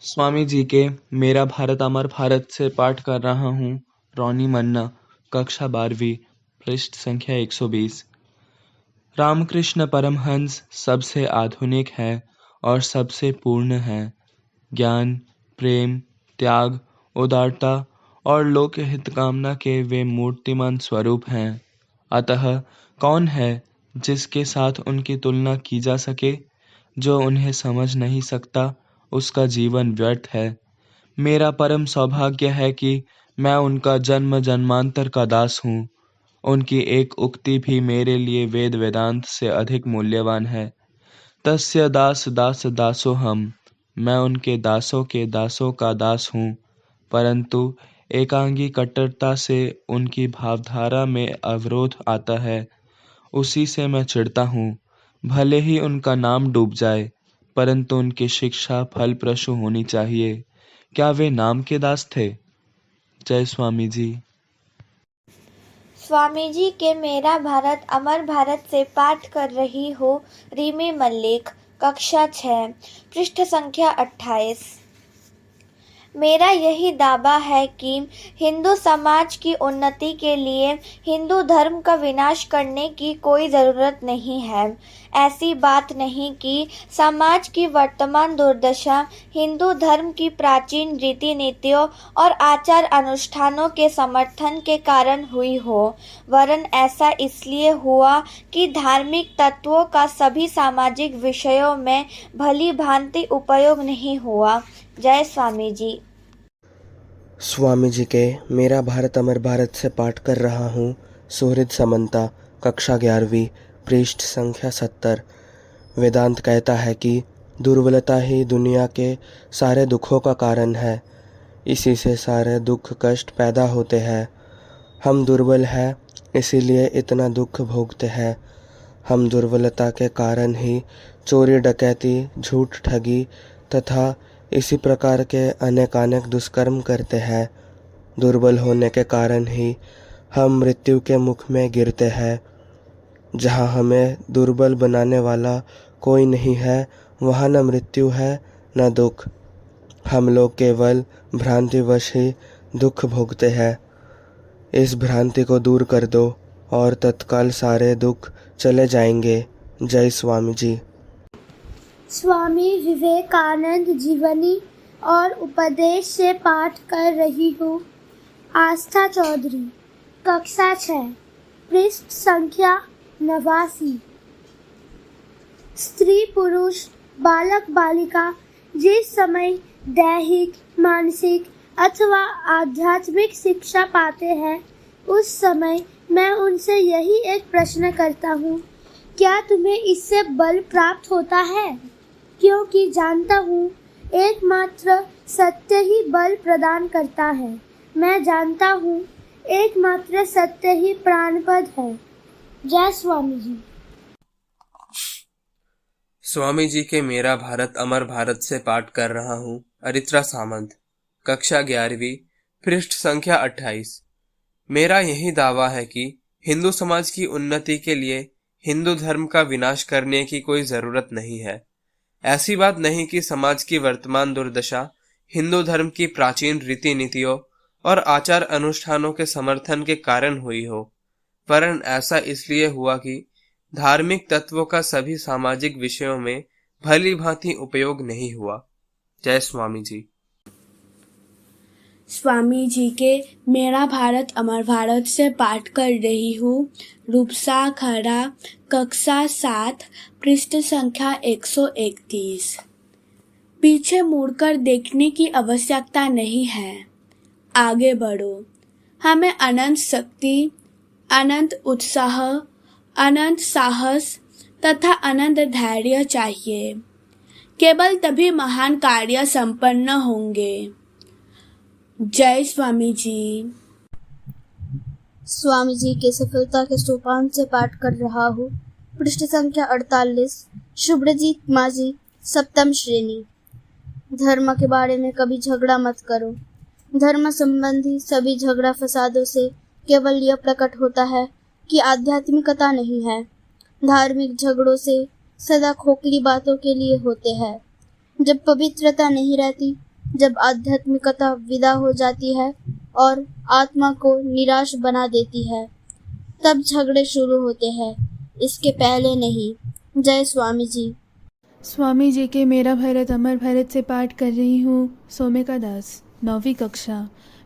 स्वामी जी के मेरा भारत अमर भारत से पाठ कर रहा हूँ। रोनी मन्ना, कक्षा 12वीं, पृष्ठ संख्या 120। रामकृष्ण परमहंस सबसे आधुनिक है और सबसे पूर्ण है। ज्ञान, प्रेम, त्याग, उदारता और लोक हित कामना के वे मूर्तिमान स्वरूप हैं। अतः कौन है जिसके साथ उनकी तुलना की जा सके? जो उन्हें समझ नहीं सकता उसका जीवन व्यर्थ है। मेरा परम सौभाग्य है कि मैं उनका जन्म जन्मांतर का दास हूँ। उनकी एक उक्ति भी मेरे लिए वेद वेदांत से अधिक मूल्यवान है। तस्य दास दास दासो हम। मैं उनके दासों के दासों का दास हूँ, परंतु एकांगी कट्टरता से उनकी भावधारा में अवरोध आता है। उसी से मैं चिढ़ता हूँ। भले ही उनका नाम डूब जाए, परंतु उनकी शिक्षा फलप्रसूं होनी चाहिए। क्या वे नाम के दास थे? जय स्वामी जी। स्वामी जी के मेरा भारत अमर भारत से पाठ कर रही हूँ। रीमी मल्लिक, कक्षा 6, पृष्ठ संख्या 28। मेरा यही दावा है कि हिंदू समाज की उन्नति के लिए हिंदू धर्म का विनाश करने की कोई ज़रूरत नहीं है। ऐसी बात नहीं कि समाज की वर्तमान दुर्दशा हिंदू धर्म की प्राचीन रीति नीतियों और आचार अनुष्ठानों के समर्थन के कारण हुई हो, वरन ऐसा इसलिए हुआ कि धार्मिक तत्वों का सभी सामाजिक विषयों में भली भांति उपयोग नहीं हुआ। जय स्वामी जी। स्वामी जी के मेरा भारत अमर भारत से पाठ कर रहा हूँ। सुहृद समंता, कक्षा 11वीं, पृष्ठ संख्या 70। वेदांत कहता है कि दुर्बलता ही दुनिया के सारे दुखों का कारण है। इसी से सारे दुख कष्ट पैदा होते हैं। हम दुर्बल हैं, इसीलिए इतना दुख भोगते हैं। हम दुर्बलता के कारण ही चोरी डकैती, झूठ, ठगी तथा इसी प्रकार के अनेकानेक दुष्कर्म करते हैं। दुर्बल होने के कारण ही हम मृत्यु के मुख में गिरते हैं। जहाँ हमें दुर्बल बनाने वाला कोई नहीं है, वहाँ न मृत्यु है न दुख। हम लोग केवल भ्रांतिवश ही दुख भोगते हैं। इस भ्रांति को दूर कर दो और तत्काल सारे दुख चले जाएंगे। जय स्वामी जी। स्वामी विवेकानंद जीवनी और उपदेश से पाठ कर रही हूँ। आस्था चौधरी, कक्षा 6, पृष्ठ संख्या 89। स्त्री पुरुष बालक बालिका जिस समय दैहिक, मानसिक अथवा आध्यात्मिक शिक्षा पाते हैं, उस समय मैं उनसे यही एक प्रश्न करता हूँ, क्या तुम्हें इससे बल प्राप्त होता है? क्योंकि जानता हूँ एकमात्र सत्य ही बल प्रदान करता है। मैं जानता हूँ एकमात्र सत्य ही प्राणपद है। जय स्वामी जी। स्वामी जी के मेरा भारत अमर भारत से पाठ कर रहा हूँ। अरित्रा सामंत, कक्षा 11वीं, पृष्ठ संख्या 28। मेरा यही दावा है कि हिंदू समाज की उन्नति के लिए हिंदू धर्म का विनाश करने की कोई जरूरत नहीं है। ऐसी बात नहीं कि समाज की वर्तमान दुर्दशा हिंदू धर्म की प्राचीन रीति नीतियों और आचार अनुष्ठानों के समर्थन के कारण हुई हो, वरन ऐसा इसलिए हुआ कि धार्मिक तत्वों का सभी सामाजिक विषयों में भली भांति उपयोग नहीं हुआ। जय स्वामी जी। स्वामी जी के मेरा भारत अमर भारत से पाठ कर रही हूँ। रूपसा खड़ा, कक्षा 7, पृष्ठ संख्या 131। पीछे मुड़कर देखने की आवश्यकता नहीं है, आगे बढ़ो। हमें अनंत शक्ति, अनंत उत्साह, अनंत साहस तथा अनंत धैर्य चाहिए। केवल तभी महान कार्य संपन्न होंगे। जय स्वामी जी। स्वामी जी के सफलता के सोपान से पाठ कर रहा हूँ। पृष्ठ संख्या 48। शुभ्रजीत माझी, सप्तम श्रेणी। धर्म के बारे में कभी झगड़ा मत करो। धर्म संबंधी सभी झगड़ा फसादों से केवल यह प्रकट होता है कि आध्यात्मिकता नहीं है। धार्मिक झगड़ों से सदा खोखली बातों के लिए होते हैं। जब पवित्रता नहीं रहती जब आध्यात्मिकता विदा हो जाती है और आत्मा को निराश बना देती है, तब झगड़े शुरू होते हैं, इसके पहले नहीं। जय स्वामी जी। स्वामी जी के मेरा भारत अमर भारत से पाठ कर रही हूँ। सोमिका दास, 9वीं कक्षा,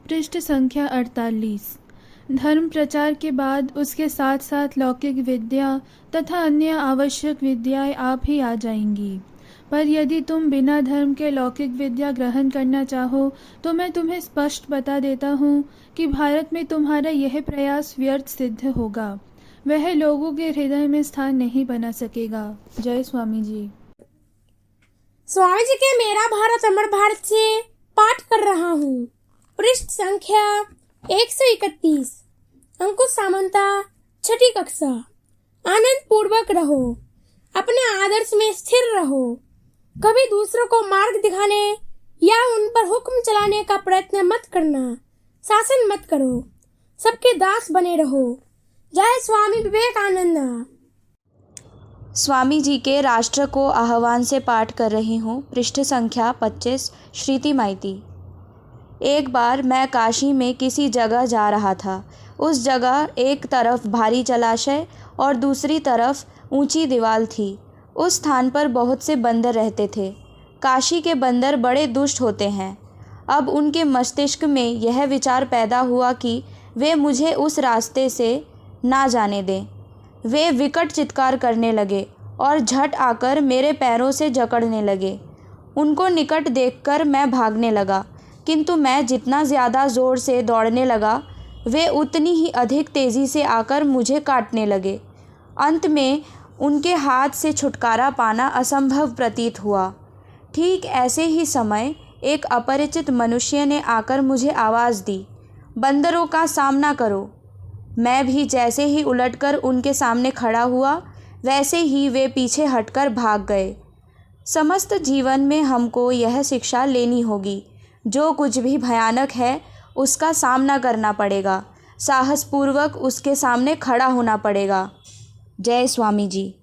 पृष्ठ संख्या 48। धर्म प्रचार के बाद उसके साथ साथ लौकिक विद्या तथा अन्य आवश्यक विद्याएं आप ही आ जाएंगी। पर यदि तुम बिना धर्म के लौकिक विद्या ग्रहण करना चाहो तो मैं तुम्हें स्पष्ट बता देता हूँ कि भारत में तुम्हारा यह प्रयास व्यर्थ सिद्ध होगा। वह लोगों के हृदय में स्थान नहीं बना सकेगा। जय स्वामी जी। स्वामी जी के मेरा भारत अमर भारत से पाठ कर रहा हूँ। पृष्ठ संख्या 131। अंकुश सामंता, 6ठी कक्षा। आनंद पूर्वक रहो, अपने आदर्श में स्थिर रहो, कभी दूसरों को मार्ग दिखाने या उन पर हुक्म चलाने का प्रयत्न मत करना, शासन मत करो, सबके दास बने रहो। जय स्वामी विवेकानंद। स्वामी जी के राष्ट्र को आह्वान से पाठ कर रही हूँ। पृष्ठ संख्या 25। श्रीति माइती। एक बार मैं काशी में किसी जगह जा रहा था। उस जगह एक तरफ भारी जलाशय और दूसरी तरफ ऊंची दीवार थी। उस स्थान पर बहुत से बंदर रहते थे। काशी के बंदर बड़े दुष्ट होते हैं। अब उनके मस्तिष्क में यह विचार पैदा हुआ कि वे मुझे उस रास्ते से ना जाने दें। वे विकट चित्कार करने लगे और झट आकर मेरे पैरों से जकड़ने लगे। उनको निकट देखकर मैं भागने लगा, किंतु मैं जितना ज़्यादा ज़ोर से दौड़ने लगा, वे उतनी ही अधिक तेज़ी से आकर मुझे काटने लगे। अंत में उनके हाथ से छुटकारा पाना असंभव प्रतीत हुआ। ठीक ऐसे ही समय एक अपरिचित मनुष्य ने आकर मुझे आवाज़ दी, बंदरों का सामना करो। मैं भी जैसे ही उलटकर उनके सामने खड़ा हुआ, वैसे ही वे पीछे हटकर भाग गए। समस्त जीवन में हमको यह शिक्षा लेनी होगी, जो कुछ भी भयानक है उसका सामना करना पड़ेगा, साहसपूर्वक उसके सामने खड़ा होना पड़ेगा। जय स्वामी जी।